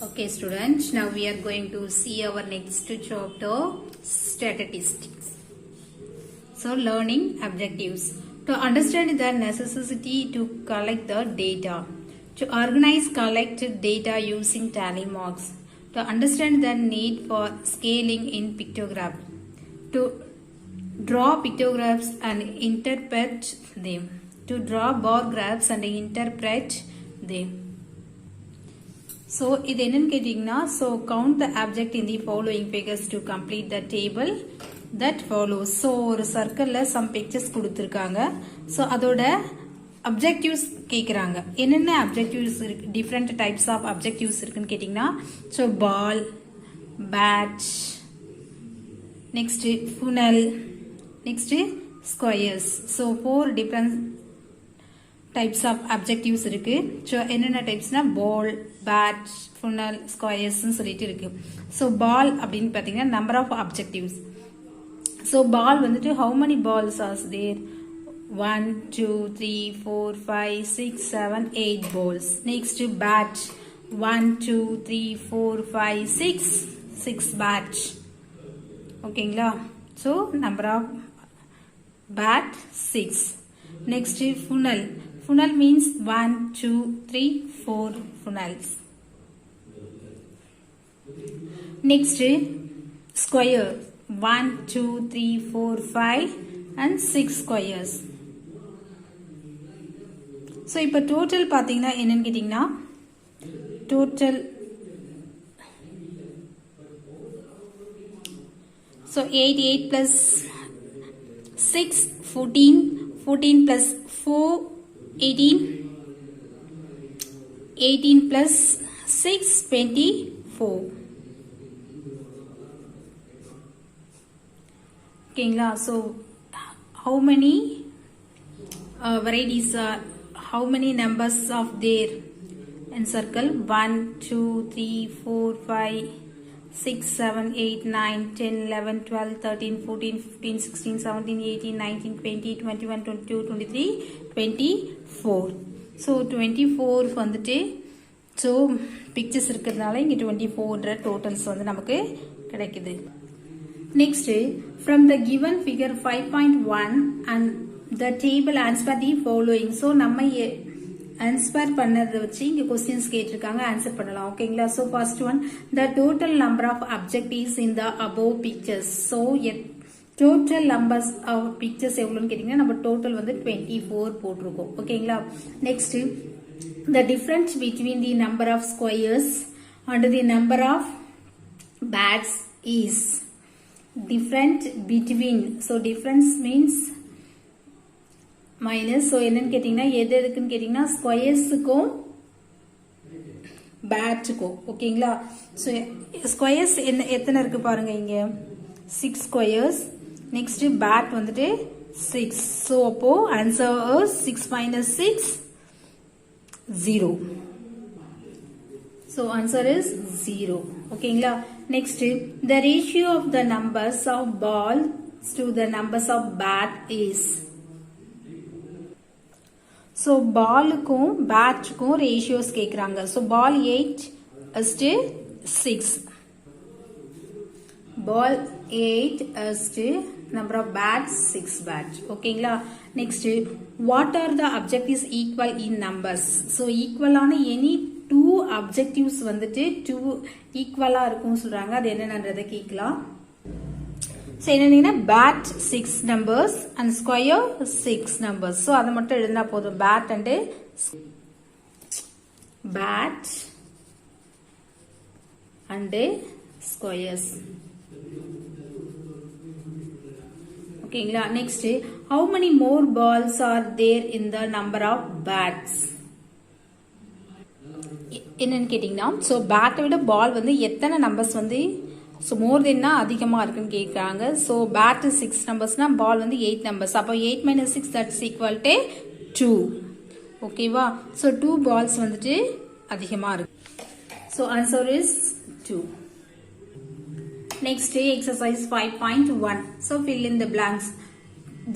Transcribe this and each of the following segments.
Okay students, now we are going to see our next chapter, statistics. So learning objectives. To understand the necessity to collect the data. To organize collect data using tally marks. To understand the need for scaling in pictograph. To draw pictographs and interpret them. To draw bar graphs and interpret them. So, இது என்னன்னு கேட்டிங்கன்னா, so count the object in the following figures to complete the table that follows. So, ஒரு சர்க்கிளில் some pictures கொடுத்துருக்காங்க. So, அதோட objectives கேட்குறாங்க. என்னென்ன objectives இருக்கு, different types of objectives இருக்குன்னு கேட்டிங்கன்னா, so ball, bat, next funnel, next squares. So, 4 different types of objectives இருக்கு. So என்னென்ன டைப்ஸ்னா ball, bat, funnel, squares சொல்லிட்டு இருக்கு. So ball அப்படின்னு பார்த்தீங்கன்னா number of objectives. So ball வந்துட்டு how many balls are there? 1, 2, 3, 4, 5, 6, 7, 8 balls. Next bat 1, 2, 3, 4, 5, 6 bat. ஓகேங்களா? So number of bat 6. Next funnel. Funnel means 1, 2, 3, 4 funnels. Next square 1, 2, 3, 4, 5 and 6 squares. So இப்போ total பார்த்தீங்கன்னா என்னன்னு கேட்டிங்கன்னா total so 8 plus 6 14 plus 4 18 plus 6 24 ஓகேங்களா. so how many varieties are, how many numbers of there in circle? 1 2 3 4 5 6 7 8 9 10 11 12 13 14 15 16 17 18 19 20 21 22 23 24. so 24 வந்துட்டு so pictures இருக்கிறதுனால இங்க 24ன்ற totals வந்து நமக்கு கிடைக்குது. next from the given figure 5.1 and the table answer the following. so நம்ம answer பண்ணதை வச்சு இங்க क्वेश्चंस கேட்டிருக்காங்க, ஆன்சர் பண்ணலாம். ஓகேங்களா. so first one, the total number of objectives in the above pictures. so total numbers of pictures எவ்வளவுன்னு கேட்டிங்கன்னா நம்ம total வந்து 24 போட்டிருக்கோம். ஓகேங்களா. next the difference between the number of squares and the number of bats is different between. so difference means minus. So என்னன்னு கேட்டிங்கன்னா எது எதுக்குன்னு கேட்டிங்கன்னா ஸ்கொயர்ஸுக்கும் பேட்ஸுக்கும். ஓகேங்களா. ஸோ ஸ்கொயர்ஸ் எத்தனை இருக்கு பாருங்க, இங்கே 6 ஸ்கொயர்ஸ். நெக்ஸ்ட் பேட் வந்துட்டு 6. ஸோ அப்போ answer 6 minus 6 0. So answer is 0. ஓகேங்களா. Next the ratio of the numbers of balls to the numbers of bat is. so பாலுக்கும் பேட்க்கும் ரேஷியோஸ் கேக்குறாங்க. so ball 8:6, ball 8 number of bats 6 bats. ஓகேங்களா. next what are the objectives equal in numbers. so equal ஆன any 2 objectives வந்துட்டு 2 ஈக்குவலா இருக்கும்னு சொல்றாங்க. அது என்னன்றதை கேட்கலாம். so என்னன்னா bat 6 numbers and square 6 numbers. so அத மட்டும் எழுதினா போதும். bat and squares. ஓகேங்களா. next how many more balls are there in the number of bats. என்னன்னு கேட்டிங்கன்னா so bat விட ball வந்து எத்தனை நம்பர்ஸ் வந்து so more than அதிகமா இருக்குன்னு கேக்குறாங்க. so bat 6 நம்பர்ஸ்னா ball வந்து 8 நம்பர்ஸ். அப்போ 8 minus 6 that's equal to 2. ஓகேவா. so 2 balls வந்துட்டு அதிகமா இருக்கு. so answer is 2. next exercise 5.1. so fill in the blanks.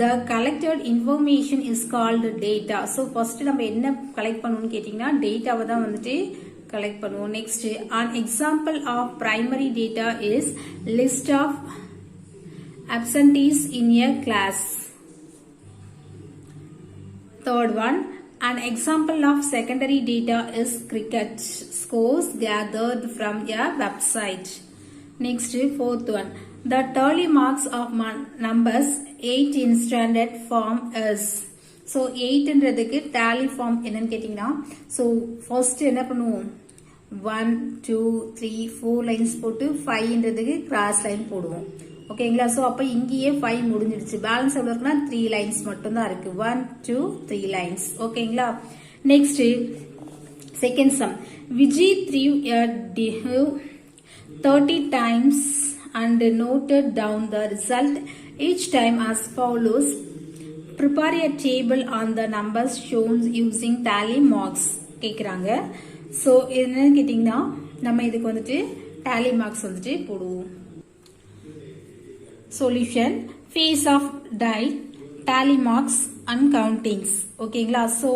the collected information is called data. so first நம்ம என்ன கலெக்ட் பண்ணனும்னு கேட்டிங்கன்னா டேட்டாவை தான் வந்துட்டு collect பண்ணுவோம். Next, an example of primary data is list of absentees in a class. Third one, an example of secondary data is cricket scores gathered from a website. Next, fourth one, the tally marks of numbers 8 in standard form is. So 8 என்றதுக்கு tally form என்னன்னு கேட்டிங்கன்னா, so first என்ன பண்ணுவோம், 1 2 3 4 lines போட்டு 5 என்றதுக்கு cross line போடுவோம். ஓகேங்களா? So அப்ப இங்கேயே 5 முடிஞ்சிடுச்சு. பேலன்ஸ் எவ்வளவு இருக்குன்னா 3 லைன்ஸ் மட்டும் தான் இருக்கு. 1 2 3 லைன்ஸ். ஓகேங்களா? Next second sum. Vijay threw a dive 30 times and noted down the result each time as follows. Prepare a table on the numbers shown using tally marks. கேக்குறாங்க. சோ என்னன்னு கேட்டிங்கன்னா, நம்ம இதுக்கு வந்துட்டு tally marks வந்துட்டு போடுவோம். Solution, face of die, tally marks and countings. ஓகேங்களா? So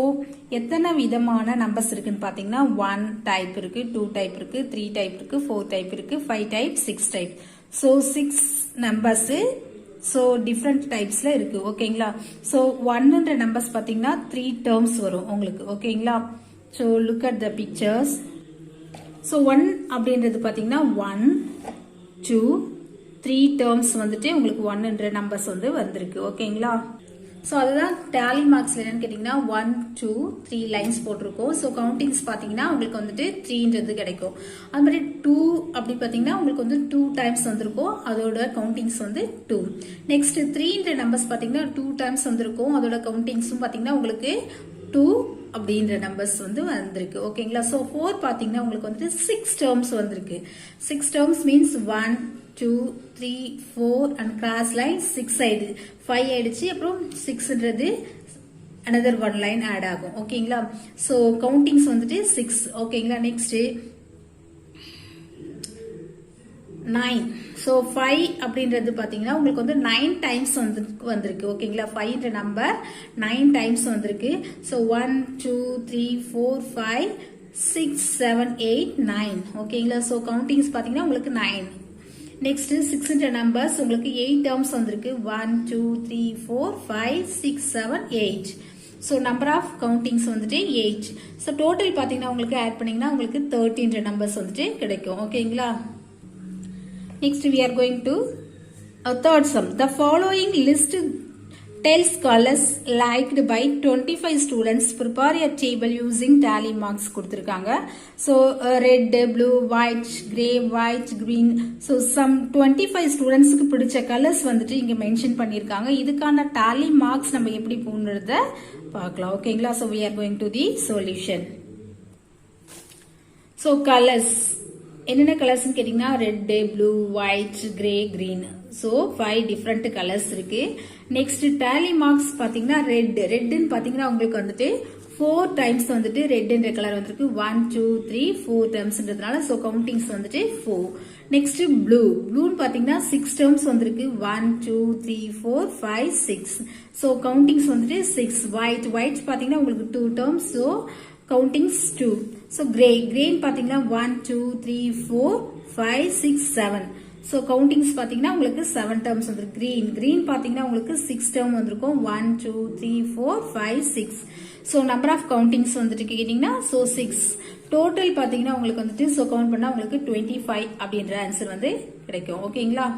எத்தனை விதமான நம்பர்ஸ் இருக்குன்னு பாத்தீங்கன்னா 1 டைப் இருக்கு, 2 டைப் இருக்கு, 3 டைப் இருக்கு, 4 டைப் இருக்கு, 5 type, 6 type. So 6 numbers so different டைப்ஸ்ல இருக்கு. ஓகேங்களா? சோ 1ன்ற நம்பர்ஸ் பாத்தீங்கன்னா 3 டேர்ம்ஸ் வரும் உங்களுக்கு. ஓகேங்களா? So look at the pictures. So 1 அப்படின்றது பாத்தீங்கன்னா 1 2 3 டேர்ம்ஸ் வந்துட்டு உங்களுக்கு 1ன்ற நம்பர்ஸ் வந்து வந்திருக்கு. ஓகேங்களா? சோ அதுதான் tally marksல என்னன்னு கேட்டிங்கன்னா 1 2 3 லைன்ஸ் போட்டிருக்கோம். சோ கவுண்டிங்ஸ் பாத்தீங்கன்னா உங்களுக்கு வந்துட்டு 3ன்றது கிடைக்கும். அது மாதிரி 2 அப்படி பாத்தீங்கன்னா உங்களுக்கு வந்து 2 டைம்ஸ் வந்திருக்கும், அதோட கவுண்டிங்ஸ் வந்து 2. நெக்ஸ்ட் 3ன்ற நம்பர்ஸ் பாத்தீங்கன்னா 2 டைம்ஸ் வந்திருக்கும், அதோட கவுண்டிங்ஸும் பாத்தீங்கன்னா உங்களுக்கு 2 அப்படின்ற நம்பர்ஸ் வந்து வந்திருக்கு. ஓகேங்களா? சோ 4 பாத்தீங்கன்னா உங்களுக்கு வந்து 6 டேர்ம்ஸ் வந்திருக்கு. 6 terms means 1 2 3 4 and cross line 6 ஆயிடுச்சு, 5 ஆயிடுச்சு, அப்புறம் 6ன்றது another 1 line ஆட் ஆகும். ஓகேங்களா? சோ கவுண்டிங்ஸ் வந்துட்டு 6. ஓகேங்களா? நெக்ஸ்ட் 9. சோ 5 அப்படின்றது பாத்தீங்கன்னா உங்களுக்கு வந்து 9 டைம்ஸ் வந்திருக்கு. ஓகேங்களா? 5ன்ற நம்பர் 9 டைம்ஸ் வந்திருக்கு. சோ 1 2 3 4 5 6 7 8 9. ஓகேங்களா? சோ கவுண்டிங்ஸ் பாத்தீங்கன்னா உங்களுக்கு 9. நெக்ஸ்ட் 6ன்ற நம்பர்ஸ் உங்களுக்கு 8 டேர்ம்ஸ் வந்திருக்கு. 1 2 3 4 5 6 7 8. சோ நம்பர் ஆஃப் கவுண்டிங்ஸ் வந்துட்டு 8. சோ டோட்டல் பாத்தீங்கன்னா உங்களுக்கு ஆட் பண்ணீங்கன்னா உங்களுக்கு 13ன்ற நம்பர்ஸ் வந்துட்டு கிடைக்கும். ஓகேங்களா? Next we are going to a third sum. The following list tells colors liked by 25 students. Prepare a table using tally marks கொடுத்திருக்காங்க. So red, blue, white, gray, white, green. So some 25 ஸ்டூடெண்ட்ஸ்க்கு பிடிச்ச colours வந்துட்டு இங்க mention பண்ணிருக்காங்க. இதுக்கான tally marks நம்ம எப்படி போடுறத பார்க்கலாம். ஓகேங்களா? So we are going to the solution. So colors என்னென்ன கலர்ஸ் கேட்டீங்கன்னா red, blue, white, grey, green. So 5 different colours இருக்கு. நெக்ஸ்ட் டேலி மார்க்ஸ் பாத்தீங்கன்னா ரெட்னு பாத்தீங்கன்னா உங்களுக்கு வந்துட்டு 4 டைம்ஸ் வந்துட்டு ரெட்ன்ற கலர் வந்திருக்கு. 1 2 3 4 டைம்ஸ்ன்றதுனால சோ கவுண்டிங்ஸ் வந்துட்டு 4. நெக்ஸ்ட் ப்ளூன்னு பாத்தீங்கன்னா 6 டேர்ம்ஸ் வந்திருக்கு. 1 2 3 4 5 6. சோ கவுண்டிங்ஸ் வந்துட்டு 6. ஒயிட் பாத்தீங்கன்னா உங்களுக்கு 2 terms. So countings 2. So green பாத்தீங்கன்னா 1 2 3 4 5 6 7. So கவுண்டிங்ஸ் பாத்தீங்கன்னா உங்களுக்கு 7 டேர்ம்ஸ் வந்திருக்கு. green பாத்தீங்கன்னா உங்களுக்கு 6 டேர்ம் வந்திருக்கும். 1 2 3 4 5 6. So நம்பர் ஆஃப் கவுண்டிங்ஸ் வந்துட்டு கேட்டீங்கன்னா so 6. டோட்டல் பாத்தீங்கன்னா உங்களுக்கு வந்துட்டு so கவுண்ட் பண்ணா உங்களுக்கு 25 அப்படின்ற ஆன்சர் வந்து கிடைக்கும். ஓகேங்களா?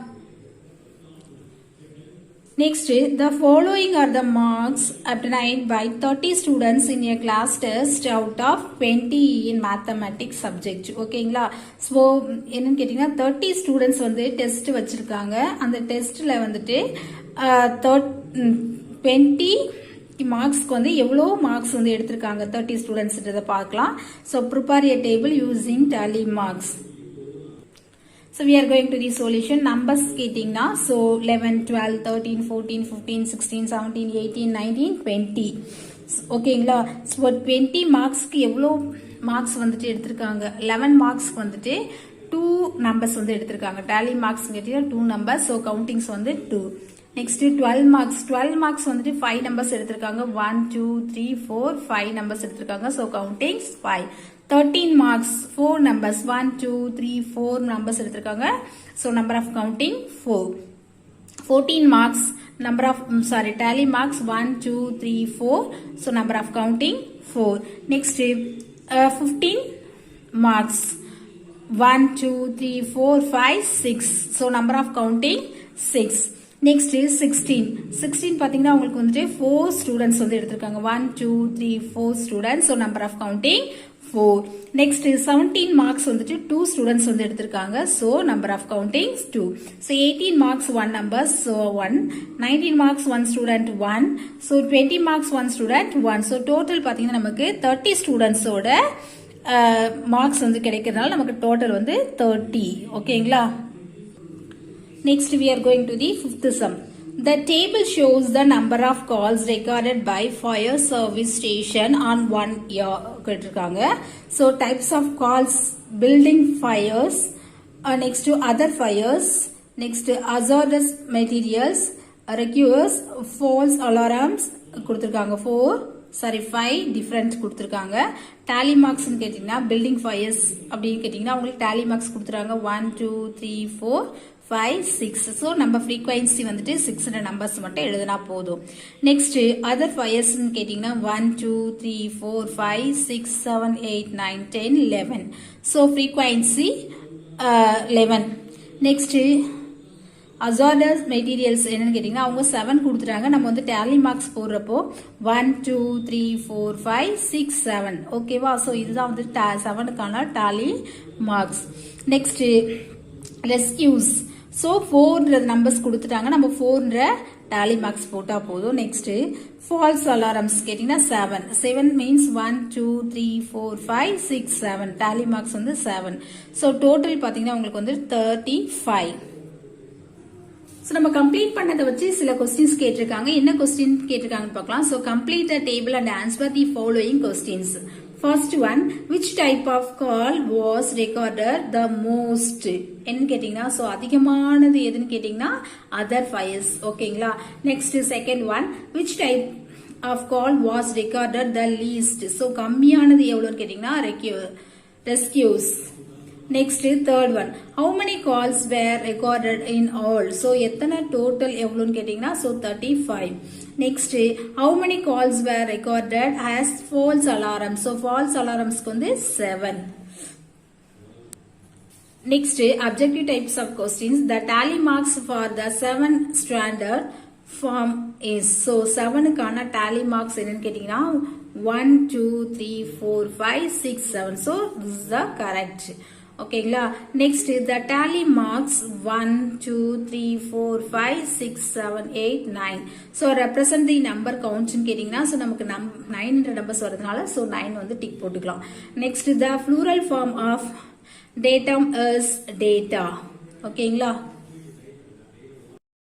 Next, the following are the marks obtained by 30 students in a class test out of 20 in mathematics subject. ஓகேங்களா? So என்னன்னு கேட்டீங்கன்னா 30 ஸ்டூடெண்ட்ஸ் வந்து டெஸ்ட் வச்சிருக்காங்க. அந்த டெஸ்ட்ல வந்துட்டு 20 மார்க்ஸ்க்கு வந்து எவ்வளவு மார்க்ஸ் வந்து எடுத்திருக்காங்க 30 ஸ்டூடெண்ட்ஸ்ன்றத பார்க்கலாம். So prepare a table using tally marks. So we are going to the solution. Numbers கேட்டிங்கன்னா so 11 12 13 14 15 16 17 18 19 20. ஓகேங்களா? so 20 மார்க்ஸ்க்கு எவ்வளோ மார்க்ஸ் வந்துட்டு எடுத்திருக்காங்க. 11 மார்க்ஸ்க்கு வந்துட்டு 2 நம்பர்ஸ் வந்து எடுத்திருக்காங்க. டேலி மார்க்ஸ் கேட்டீங்கன்னா 2 நம்பர்ஸ். ஸோ கவுண்டிங்ஸ் வந்து 2. நெக்ஸ்ட் 12 மார்க்ஸ் வந்துட்டு 5 நம்பர்ஸ் எடுத்திருக்காங்க. 1 2 3 4 5 நம்பர்ஸ் எடுத்திருக்காங்க. So countings 5. 13 marks 4 numbers 1 2 3 4 numbers எடுத்திருக்காங்க. So number of counting 4. 14 marks number of tally marks 1 2 3 4, so number of counting 4. Next 15 marks 1 2 3 4 5 6, so number of counting 6. Next 16 பாத்தீங்கன்னா உங்களுக்கு வந்துட்டு 4 students வந்து எடுத்திருக்காங்க. 1 2 3 4 students, so number of counting 4. Next 17 marks வந்துட்டு 2 students வந்து எடுத்திருக்காங்க. So number of counting 2. So 18 marks 1 number, so 1. 19 marks 1 student 1. So 20 marks 1 student 1. So total பாத்தீங்கன்னா நமக்கு 30 students ஓட மார்க்ஸ் வந்து கிடைக்கிறதுனால நமக்கு டோட்டல் வந்து 30. ஓகேங்களா? Next we are going to the fifth sum. The table shows the number of calls recorded by fire service station on 1 year. So types of calls: building fires, next to other fires, next to hazardous materials, rescuers, false alarms. 5 different கொடுத்திருக்காங்க. tally marks னு கேட்டிங்கனா building fires அப்படி கேட்டிங்கனா உங்களுக்கு tally marks கொடுத்திருக்காங்க 1 2 3 4 5 6. so நம்ம frequency வந்துட்டு 6 numbers மட்டும் எழுதினா போதும். next other fires னு கேட்டிங்கனா 1 2 3 4 5 6 7 8 9 10 11. so frequency 11. next hazardous materials என்னன்னு கேட்டிங்கனா அவங்க 7 கொடுத்துட்டாங்க. நம்ம வந்து tally marks போடுறப்போ 1 2 3 4 5 6 7. ஓகேவா? சோ இதுதான் வந்து 7க்கான tally marks. next rescues. so 4 numbers கொடுத்துட்டாங்க. நம்ம 4 tally marks போட்டா போதும். next false alarms கேட்டிங்கனா 7 means 1 2 3 4 5 6 7. tally marks வந்து 7. so total பாத்தீங்கன்னா உங்களுக்கு வந்து 35. So நம்ம கம்ப்ளீட் பண்ணதை வச்சு சில கொஸ்டின்ஸ் கேட்டிருக்காங்க. என்ன கொஸ்டின் கேட்டிருக்காங்கன்னு பார்க்கலாம். So complete the table and answer the following questions. First one, which type of call was recorded the most? என்ன கேட்டிங்கனா so அதிகமானது எதுன்னு கேட்டிங்கனா other fires. ஓகேங்களா? next second one, which type of call was recorded the least? so கம்மியானது எவ்வளவுன்னு கேட்டிங்கனா rescues. next third one, how many calls were recorded in all? so எத்தனை total எவ்வளவுன்னு கேட்டிங்கனா so 35. next how many calls were recorded as false alarms? so false alarms க்கு வந்து 7. next objective types of questions. the tally marks for the 7 standard form is, so 7க்கான tally marks என்னன்னு கேட்டிங்கனா 1 2 3 4 5 6 7. so this is the correct. ஓகேங்களா? next the tally marks 1 2 3 4 5 6 7 8 9. so represent the number counts னு கேட்டிங்கனா so நமக்கு 9 numbers வரதுனால so 9 வந்து tick போட்டுக்கலாம். next the plural form of datum is data. ஓகேங்களா?